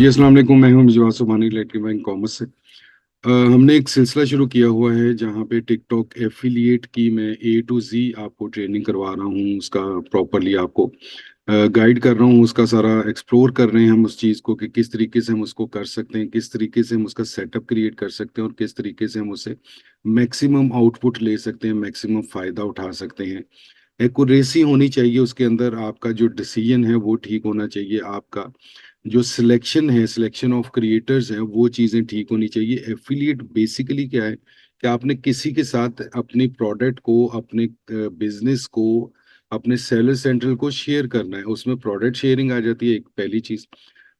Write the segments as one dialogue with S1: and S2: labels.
S1: जी, अस्सलाम वालेकुम। मैं हूँ मिजवार सुबहानी, इलेक्ट्रिक बैंक कॉमर्स से। हमने एक सिलसिला शुरू किया हुआ है जहाँ पे टिकटॉक एफ़िलिएट की मैं ए टू ज़ी आपको ट्रेनिंग करवा रहा हूँ, उसका प्रॉपर्ली आपको गाइड कर रहा हूँ, उसका सारा एक्सप्लोर कर रहे हैं हम उस चीज़ को कि किस तरीके से हम उसको कर सकते हैं, किस तरीके से हम उसका सेटअप क्रिएट कर सकते हैं और किस तरीके से हम उससे मैक्सिमम आउटपुट ले सकते हैं, मैक्सिमम फ़ायदा उठा सकते हैं। एक्यूरेसी होनी चाहिए उसके अंदर, आपका जो डिसीजन है वो ठीक होना चाहिए, आपका जो सिलेक्शन है, सिलेक्शन ऑफ क्रिएटर्स हैं, वो चीज़ें ठीक होनी चाहिए। एफ़िलिएट बेसिकली क्या है कि आपने किसी के साथ अपनी प्रोडक्ट को, अपने बिज़नेस को, अपने सेलर सेंट्रल को शेयर करना है, उसमें प्रोडक्ट शेयरिंग आ जाती है एक पहली चीज़।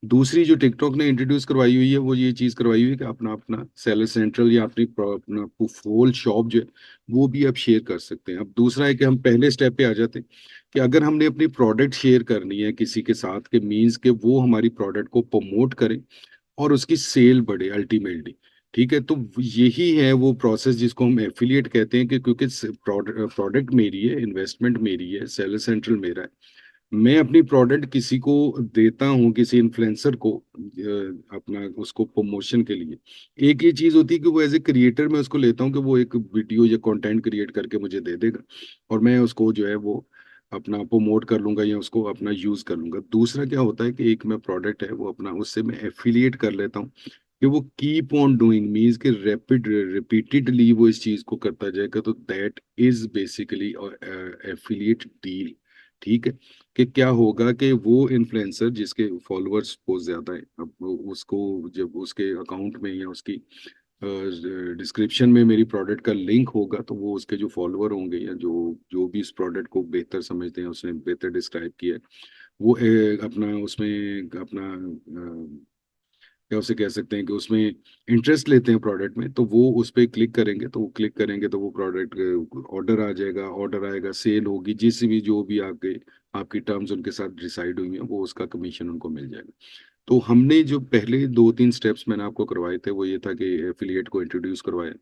S1: दूसरी जो टिकटॉक ने इंट्रोड्यूस करवाई हुई है, वो ये चीज़ करवाई हुई है कि अपना अपना सेलर सेंट्रल या अपना होल शॉप जो है, वो भी आप शेयर कर सकते हैं। अब दूसरा है कि हम पहले स्टेप पे आ जाते हैं कि अगर हमने अपनी प्रोडक्ट शेयर करनी है किसी के साथ, के मीन्स के वो हमारी प्रोडक्ट को प्रमोट करे और उसकी सेल बढ़े अल्टीमेटली, ठीक है? तो यही है वो प्रोसेस जिसको हम एफ़िलिएट कहते हैं कि क्योंकि प्रोडक्ट मेरी है, इन्वेस्टमेंट मेरी है, सेलर सेंट्रल मेरा है। मैं अपनी प्रोडक्ट किसी को देता हूँ, किसी इन्फ्लुएंसर को अपना उसको प्रमोशन के लिए। एक ये चीज़ होती है कि वो एज़ ए क्रिएटर मैं उसको लेता हूँ कि वो एक वीडियो या कंटेंट क्रिएट करके मुझे दे देगा और मैं उसको जो है वो अपना प्रमोट कर लूँगा या उसको अपना यूज़ कर लूँगा। दूसरा क्या होता है कि एक मैं प्रोडक्ट है वो अपना उससे मैं एफ़िलिएट कर लेता हूँ कि वो कीप ऑन डूइंग मीन्स कि रिपीटेडली वो इस चीज़ को करता जाएगा, तो that is basically affiliate deal, ठीक है? कि क्या होगा कि वो इन्फ्लुएंसर जिसके फॉलोअर्स बहुत ज़्यादा हैं, अब वो उसको जब उसके अकाउंट में या उसकी डिस्क्रिप्शन में मेरी प्रोडक्ट का लिंक होगा, तो वो उसके जो फॉलोअर होंगे या जो जो भी इस प्रोडक्ट को बेहतर समझते हैं, उसने बेहतर डिस्क्राइब किया है, वो अपना उसमें अपना या उसे कह सकते हैं कि उसमें इंटरेस्ट लेते हैं प्रोडक्ट में, तो वो उस पे क्लिक करेंगे, तो वो क्लिक करेंगे तो वो प्रोडक्ट ऑर्डर आ जाएगा, ऑर्डर आएगा, सेल होगी, जिस भी जो भी आपके आपकी टर्म्स उनके साथ डिसाइड हुई हैं, वो उसका कमीशन उनको मिल जाएगा। तो हमने जो पहले 2-3 स्टेप्स मैंने आपको करवाए थे, वो ये था कि एफ़िलिएट को इंट्रोड्यूस करवाया।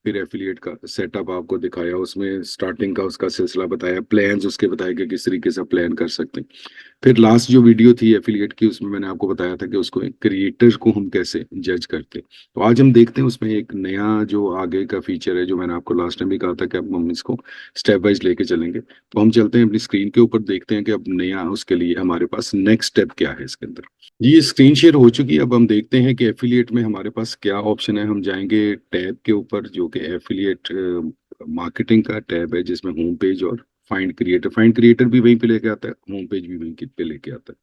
S1: फिर एफ़िलिएट का सेटअप आपको दिखाया, उसमें स्टार्टिंग का उसका सिलसिला बताया, प्लान्स उसके बताए कि किस तरीके से प्लान कर सकते हैं। फिर लास्ट जो वीडियो थी एफ़िलिएट की, उसमें मैंने आपको बताया था कि उसको एक क्रिएटर को हम कैसे जज करते हैं। तो आज हम देखते हैं उसमें एक नया जो आगे का फीचर है, जो मैंने आपको लास्ट टाइम भी कहा था कि अब हम इसको स्टेप वाइज़ लेके चलेंगे। तो हम चलते हैं अपनी स्क्रीन के ऊपर, देखते हैं कि अब नया उसके लिए हमारे पास नेक्स्ट स्टेप क्या है इसके अंदर। जी, ये स्क्रीन शेयर हो चुकी है। अब हम देखते हैं कि एफ़िलिएट में हमारे पास क्या ऑप्शन है। हम जाएँगे टैब के ऊपर जो कि एफ़िलिएट मार्केटिंग का टैब है, जिसमें होम पेज और फाइंड क्रिएटर भी वहीं पे लेके आता है, होम पेज भी वहीं के पे लेके आता है।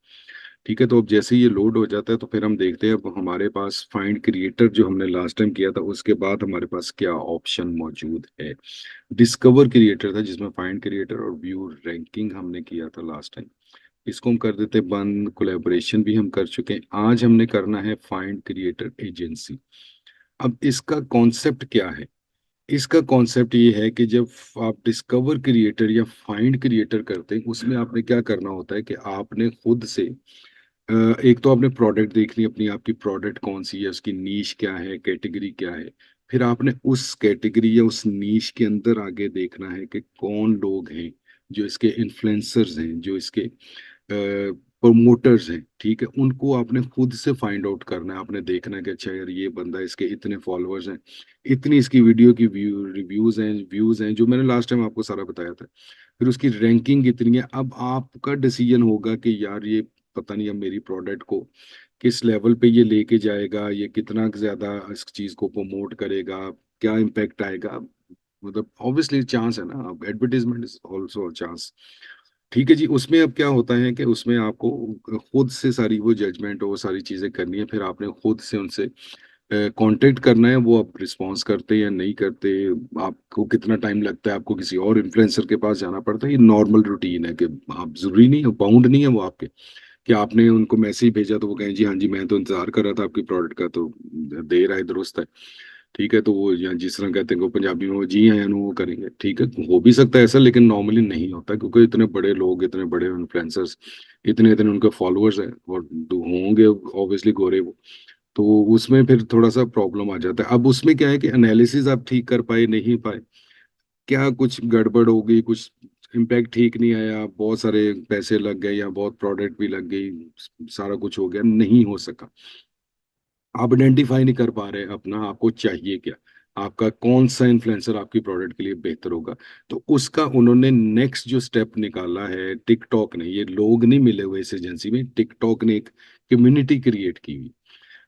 S1: ठीक है, तो अब जैसे ही ये लोड हो जाता है तो फिर हम देखते हैं अब हमारे पास फाइंड क्रिएटर जो हमने लास्ट टाइम किया था, उसके बाद हमारे पास क्या ऑप्शन मौजूद है। डिस्कवर क्रिएटर था जिसमें फाइंड क्रिएटर और व्यू रैंकिंग हमने किया था लास्ट टाइम। इसको हम कर देते हैं बंद, कोलैबोरेशन भी हम कर चुके हैं। आज हमने करना है फाइंड क्रिएटर एजेंसी। अब इसका कॉन्सेप्ट क्या है? इसका कॉन्सेप्ट ये है कि जब आप डिस्कवर क्रिएटर या फाइंड क्रिएटर करते हैं, उसमें आपने क्या करना होता है कि आपने खुद से एक तो आपने प्रोडक्ट देखनी अपनी, आपकी प्रोडक्ट कौन-सी है, उसकी नीश क्या है, कैटेगरी क्या है। फिर आपने उस कैटेगरी या उस नीश के अंदर आगे देखना है कि कौन लोग हैं, जो इसके इन्फ्लुएंसर्स हैं, जो इसके प्रमोटर्स हैं, ठीक है? उनको आपने खुद से फाइंड आउट करना है, आपने देखना है कि अच्छा यार ये बंदा, इसके इतने फॉलोअर्स हैं, इतनी इसकी वीडियो की व्यूज़ हैं, जो मैंने लास्ट टाइम आपको सारा बताया था। फिर उसकी रैंकिंग कितनी है, अब आपका डिसीजन होगा कि यार ये पता नहीं अब मेरी प्रोडक्ट को किस लेवल पे ये लेके जाएगा, ये कितना ज़्यादा इस चीज़ को प्रमोट करेगा, क्या इम्पैक्ट आएगा? मतलब ऑब्वियसली चांस है ना, अब advertisement is also a chance. ठीक है जी, उसमें अब क्या होता है कि उसमें आपको खुद से सारी वो जजमेंट और वो सारी चीज़ें करनी है, फिर आपने खुद से उनसे कॉन्टैक्ट करना है, वो आप रिस्पॉन्स करते हैं या नहीं करते, आपको कितना टाइम लगता है, आपको किसी और इन्फ्लुएंसर के पास जाना पड़ता है, ये नॉर्मल रूटीन है कि आप ज़रूरी नहीं है, बाउंड नहीं है वो आपके, कि आपने उनको मैसेज भेजा तो वो कहें जी हाँ जी, मैं तो इंतज़ार कर रहा था आपकी प्रोडक्ट का, तो देर आए दुरुस्त है। ठीक है, तो वो या जिस तरह कहते हैं, वो पंजाबी में वो जी हाँ, नु वो करेंगे, ठीक है, हो भी सकता है ऐसा, लेकिन नॉर्मली नहीं होता क्योंकि इतने बड़े लोग, इतने बड़े इन्फ्लुएंसर्स, इतने-इतने उनके फॉलोअर्स हैं और होंगे ऑब्वियसली गोरे वो। तो उसमें फिर थोड़ा-सा प्रॉब्लम आ जाता है। अब उसमें क्या है कि एनालिसिस आप ठीक कर पाए, नहीं पाए, क्या कुछ गड़बड़ हो गई, कुछ इम्पैक्ट ठीक नहीं आया, बहुत सारे पैसे लग गए या बहुत प्रोडक्ट भी लग गई, सारा कुछ हो गया, नहीं हो सका। आप आइडेंटिफाई नहीं कर पा रहे अपना, आपको चाहिए क्या, आपका कौन सा इन्फ्लुएंसर आपकी प्रोडक्ट के लिए बेहतर होगा। तो उसका उन्होंने नेक्स्ट जो स्टेप निकाला है टिकटॉक ने, ये लोग नहीं मिले हुए इस एजेंसी में, टिकटॉक ने एक कम्युनिटी क्रिएट की हुई।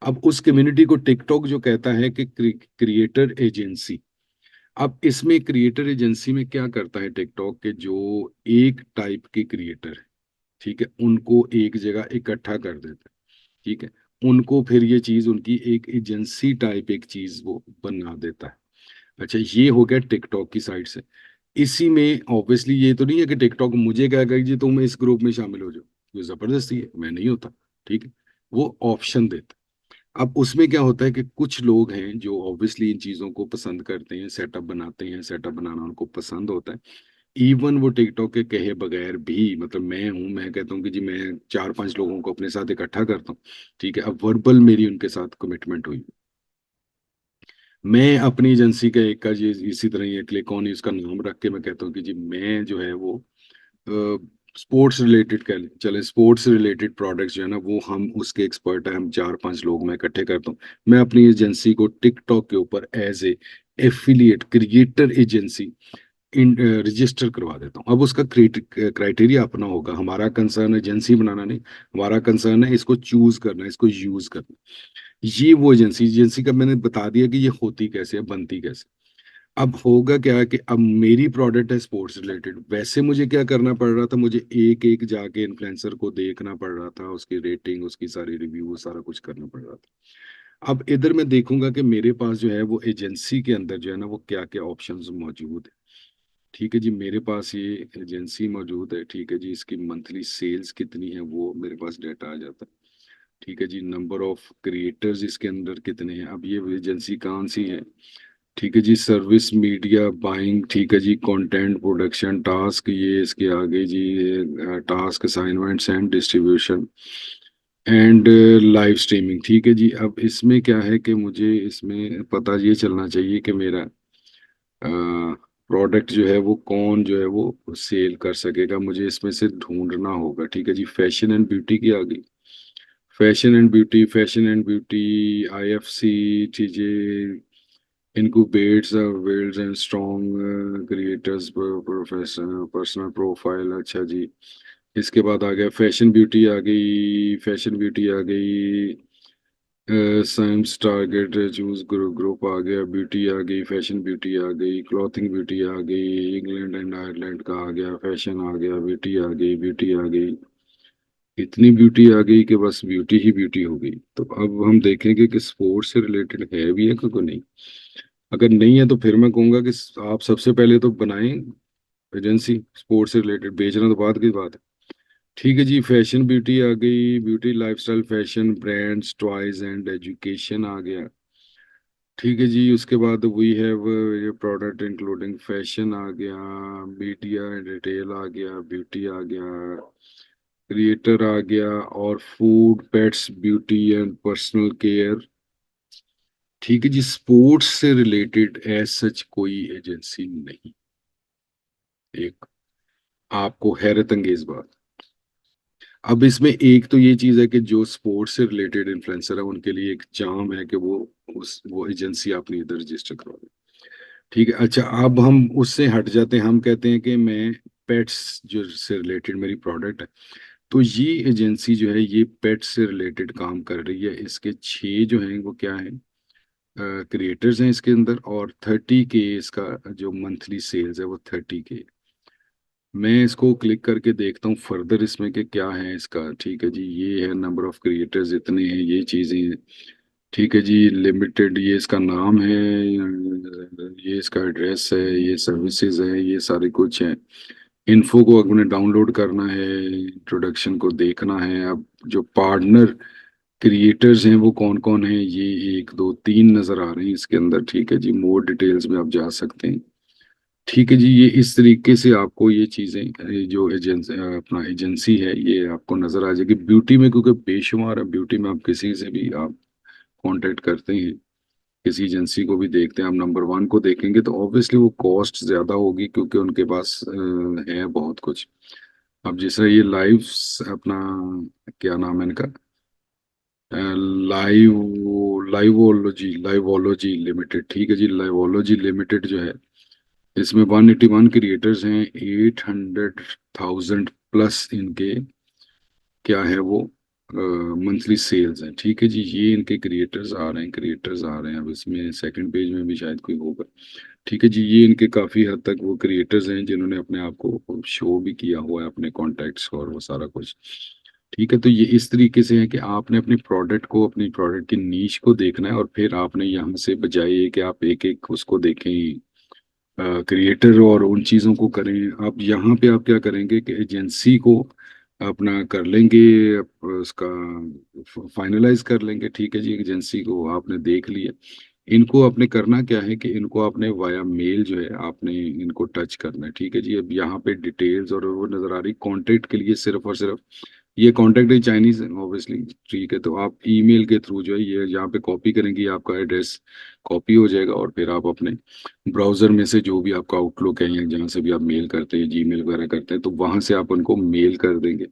S1: अब उस कम्युनिटी को टिकटॉक जो कहता है कि क्रिएटर एजेंसी। अब इसमें क्रिएटर एजेंसी में क्या करता है टिकटॉक के, जो एक टाइप के क्रिएटर है, ठीक है, उनको एक जगह इकट्ठा कर देता है, ठीक है, उनको फिर ये चीज उनकी एक एजेंसी टाइप एक चीज वो बना देता है। अच्छा, ये हो गया टिकटॉक की साइड से। इसी में ऑब्वियसली ये तो नहीं है कि टिकटॉक मुझे क्या कहे जी तुम इस ग्रुप में शामिल हो जाओ, ये जबरदस्ती है, मैं नहीं होता, ठीक है, वो ऑप्शन देता है। अब उसमें क्या होता है कि कुछ लोग हैं जो ऑब्वियसली इन चीजों को पसंद करते हैं, सेटअप बनाते हैं, सेटअप बनाना उनको पसंद होता है। इवन वो टिकटॉक के कहे बगैर भी, मतलब मैं हूं, मैं कहता हूँ कि जी मैं 4-5 लोगों को अपने साथ इकट्ठा करता हूँ, ठीक है, अब वर्बल मेरी उनके साथ कमिटमेंट हुई, मैं अपनी एजेंसी का एक का ये इसी तरह ये क्लिक ऑन इसका नाम रख के मैं कहता हूँ कि जी मैं जो है वो स्पोर्ट्स रिलेटेड कह लें, चले स्पोर्ट्स रिलेटेड प्रोडक्ट्स जो है ना वो हम उसके एक्सपर्ट हैं, हम 4-5 लोग मैं इकट्ठे करता हूँ। मैं अपनी एजेंसी को टिकटॉक के ऊपर as a affiliate creator agency in register करवा देता हूँ। अब उसका क्राइटेरिया अपना होगा, हमारा कंसर्न एजेंसी बनाना नहीं, हमारा कंसर्न है इसको चूज करना, इसको यूज करना। ये वो एजेंसी एजेंसी का मैंने बता दिया कि ये होती कैसे है, बनती कैसे। अब होगा क्या कि अब मेरी प्रोडक्ट है स्पोर्ट्स रिलेटेड, वैसे मुझे क्या करना पड़ रहा था, मुझे एक एक जाके इन्फ्लुएंसर को देखना पड़ रहा था, उसकी रेटिंग, उसकी सारी रिव्यू, सारा कुछ करना पड़ रहा था। अब इधर मैं देखूंगा कि मेरे पास जो है वो एजेंसी के अंदर जो है ना वो क्या क्या ऑप्शंस मौजूद है। ठीक है जी, मेरे पास ये एजेंसी मौजूद है, ठीक है जी, इसकी मंथली सेल्स कितनी है वो मेरे पास डाटा आ जाता है। ठीक है जी, नंबर ऑफ क्रिएटर्स इसके अंदर कितने हैं, अब ये एजेंसी कौन सी है। ठीक है जी, सर्विस मीडिया बाइंग, ठीक है जी, कंटेंट प्रोडक्शन टास्क, ये इसके आगे जी task assignments and distribution and live streaming. ठीक है जी, अब इसमें क्या है कि मुझे इसमें पता ये चलना चाहिए कि मेरा प्रोडक्ट जो है वो कौन जो है वो सेल कर सकेगा, मुझे इसमें से ढूंढना होगा। ठीक है जी, फैशन एंड ब्यूटी की आ गई, fashion and beauty, fashion and beauty, IFC चीजें, incubates builds and strong creators professional personal profile. अच्छा जी, इसके बाद आ गया फैशन ब्यूटी आ गई, फैशन ब्यूटी आ गई, साइंस टारगेट चूज ग्रुप आ गया, ब्यूटी आ गई, फैशन ब्यूटी आ गई, क्लॉथिंग ब्यूटी आ गई, इंग्लैंड एंड आयरलैंड का आ गया, फैशन आ गया, ब्यूटी आ गई, ब्यूटी आ गई, इतनी ब्यूटी आ गई कि बस ब्यूटी ही ब्यूटी हो गई। तो अब हम देखेंगे कि स्पोर्ट्स से रिलेटेड है भी है कि नहीं। अगर नहीं है तो फिर मैं कहूंगा कि आप सबसे पहले तो बनाएं एजेंसी, स्पोर्ट्स से रिलेटेड, बेचना तो बाद की बात है। ठीक है जी, फैशन ब्यूटी आ गई, beauty lifestyle fashion brands toys and education आ गया। ठीक है जी, उसके बाद वी हैव ये प्रोडक्ट इंक्लूडिंग फैशन आ गया, मीडिया एंड रिटेल आ गया, ब्यूटी आ गया, क्रिएटर आ गया, और food pets beauty and personal care. ठीक है जी, स्पोर्ट्स से रिलेटेड एज सच कोई एजेंसी नहीं। एक आपको हैरत अंगेज बात, अब इसमें एक तो ये चीज है कि जो स्पोर्ट्स से रिलेटेड इन्फ्लुएंसर है उनके लिए एक चाम है कि वो एजेंसी अपनी इधर रजिस्टर करवा दें। ठीक है, अच्छा, अब हम उससे हट जाते हैं, हम कहते हैं कि मैं पेट्स जो से रिलेटेड मेरी प्रोडक्ट है, तो ये एजेंसी जो है ये पेट्स से रिलेटेड काम कर रही है। इसके 6 जो हैं वो क्या है, क्रिएटर्स हैं इसके अंदर, और 30K इसका जो मंथली सेल्स है वो 30K। मैं इसको क्लिक करके देखता हूँ फर्दर इसमें कि क्या है इसका। ठीक है जी, ये है नंबर ऑफ क्रिएटर्स इतने हैं, ये चीज़ें हैं। ठीक है जी, लिमिटेड ये इसका नाम है, ये इसका एड्रेस है, ये सर्विसेज है, ये सारे कुछ है। इन्फो को अगर डाउनलोड करना है, इंट्रोडक्शन को देखना है, अब जो पार्टनर क्रिएटर्स हैं वो कौन कौन है, ये 1 2 3 नजर आ रहे हैं इसके अंदर। ठीक है जी, मोर डिटेल्स में आप जा सकते हैं। ठीक है जी, ये इस तरीके से आपको ये चीज़ें जो एजेंसी अपना एजेंसी है ये आपको नज़र आ जाएगी ब्यूटी में, क्योंकि बेशुमार है ब्यूटी में, आप किसी से भी आप कांटेक्ट करते हैं किसी एजेंसी को भी देखते हैं, आप नंबर वन को देखेंगे तो ऑब्वियसली वो कॉस्ट ज्यादा होगी, क्योंकि उनके पास है बहुत कुछ। अब जैसे ये लाइव अपना, क्या नाम है इनका, लाइव लाइवोलॉजी लिमिटेड, ठीक है जी, लाइवोलॉजी लिमिटेड जो है, इसमें 181 क्रिएटर्स हैं, 800,000 प्लस इनके क्या है वो मंथली सेल्स हैं, ठीक है जी। ये इनके क्रिएटर्स आ रहे हैं, अब इसमें सेकंड पेज में भी शायद कोई होगा, ठीक है जी। ये इनके काफी हद तक वो क्रिएटर्स हैं जिन्होंने अपने आप को शो भी किया हुआ है, अपने कॉन्टैक्ट्स और वो सारा कुछ, ठीक है। तो ये इस तरीके से है कि आपने अपनी प्रोडक्ट की नीश को देखना है, और फिर आपने यहाँ से बजाय ये कि आप एक एक उसको देखें क्रिएटर और उन चीज़ों को करें, आप यहाँ पे आप क्या करेंगे कि एजेंसी को अपना कर लेंगे, उसका फाइनलाइज कर लेंगे, ठीक है जी। एजेंसी को आपने देख लिया, इनको आपने करना क्या है कि इनको आपने वाया मेल जो है आपने इनको टच करना है, ठीक है जी। अब यहाँ पे डिटेल्स और वो नजर आ रही, कॉन्टेक्ट के लिए सिर्फ और सिर्फ ये कॉन्टेक्ट है चाइनीज है ऑब्वियसली, ठीक है। तो आप ईमेल के थ्रू जो है ये यहाँ पे कॉपी करेंगे, आपका एड्रेस कॉपी हो जाएगा, और फिर आप अपने ब्राउजर में से जो भी आपका आउटलुक है या जहाँ से भी आप मेल करते हैं, जीमेल वगैरह करते हैं, तो वहां से आप उनको मेल कर देंगे।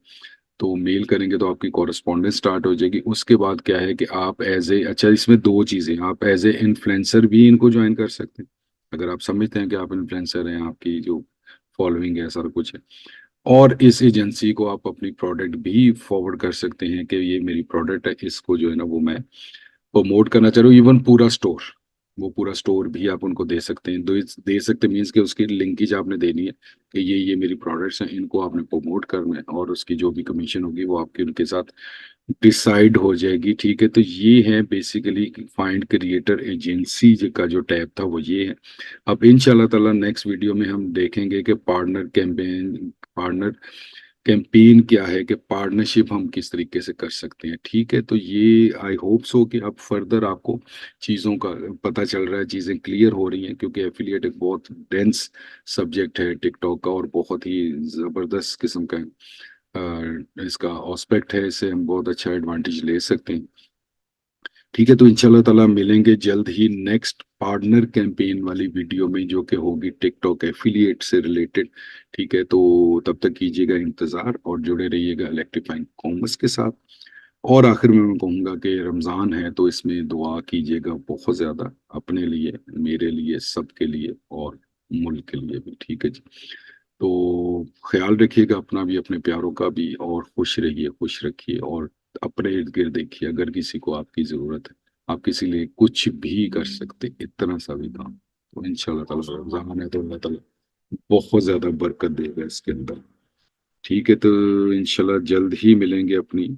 S1: तो मेल करेंगे तो आपकी कॉरेस्पॉन्डेंस स्टार्ट हो जाएगी। उसके बाद क्या है कि आप एज ए, अच्छा इसमें दो चीज़ें, आप एज ए इन्फ्लुएंसर भी इनको ज्वाइन कर सकते हैं, अगर आप समझते हैं कि आप इन्फ्लुएंसर हैं, आपकी जो फॉलोइंग है सारा कुछ है। और इस एजेंसी को आप अपनी प्रोडक्ट भी फॉरवर्ड कर सकते हैं कि ये मेरी प्रोडक्ट है, इसको जो है ना वो मैं प्रमोट करना चाह रहा हूँ। इवन पूरा स्टोर, वो पूरा स्टोर भी आप उनको दे सकते हैं, दे सकते मीन्स कि उसकी लिंकेज आपने देनी है कि ये मेरी प्रोडक्ट्स हैं, इनको आपने प्रमोट करना है, और उसकी जो भी कमीशन होगी वो आपकी उनके साथ डिसाइड हो जाएगी, ठीक है। तो ये है बेसिकली फाइंड क्रिएटर एजेंसी का जो टैब था वो ये है। अब इंशाल्लाह ताला नेक्स्ट वीडियो में हम देखेंगे कि पार्टनर कैंपेन क्या है, कि पार्टनरशिप हम किस तरीके से कर सकते हैं, ठीक है। तो ये आई होप सो कि अब फर्दर आपको चीज़ों का पता चल रहा है, चीज़ें क्लियर हो रही हैं, क्योंकि एफिलिएट एक बहुत डेंस सब्जेक्ट है टिकटॉक का, और बहुत ही ज़बरदस्त किस्म का इसका ऑस्पेक्ट है, इससे हम बहुत अच्छा एडवांटेज ले सकते हैं, ठीक है। तो इंशाल्लाह ताला मिलेंगे जल्द ही नेक्स्ट पार्टनर कैंपेन वाली वीडियो में, जो कि होगी टिकटॉक एफिलिएट से रिलेटेड, ठीक है। तो तब तक कीजिएगा इंतज़ार और जुड़े रहिएगा इलेक्ट्रीफाइंग कॉमर्स के साथ। और आखिर में मैं कहूँगा कि रमज़ान है तो इसमें दुआ कीजिएगा बहुत ज़्यादा, अपने लिए, मेरे लिए, सबके लिए, और मुल्क के लिए भी, ठीक है जी। तो ख्याल रखिएगा अपना भी, अपने प्यारों का भी, और खुश रहिए, खुश रखिए, और अपने इर्द गिर्द देखिए, अगर किसी को आपकी ज़रूरत है, आप किसी लिए कुछ भी कर सकते, इतना सा भी काम, तो इंशाल्लाह ताला रमज़ान है तो अल्लाह ताला बहुत ज़्यादा बरकत देगा इसके अंदर, ठीक है। तो इंशाल्लाह जल्द ही मिलेंगे अपनी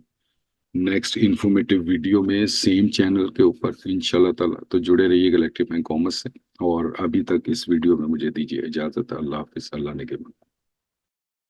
S1: नेक्स्ट इंफॉर्मेटिव वीडियो में, सेम चैनल के ऊपर इंशाल्लाह ताला। तो जुड़े रहिएगा इलेक्ट्रीफाइंग कॉमर्स से, और अभी तक इस वीडियो में मुझे दीजिए इजाज़त, अल्लाह हाफिज़, अल्लाह ने के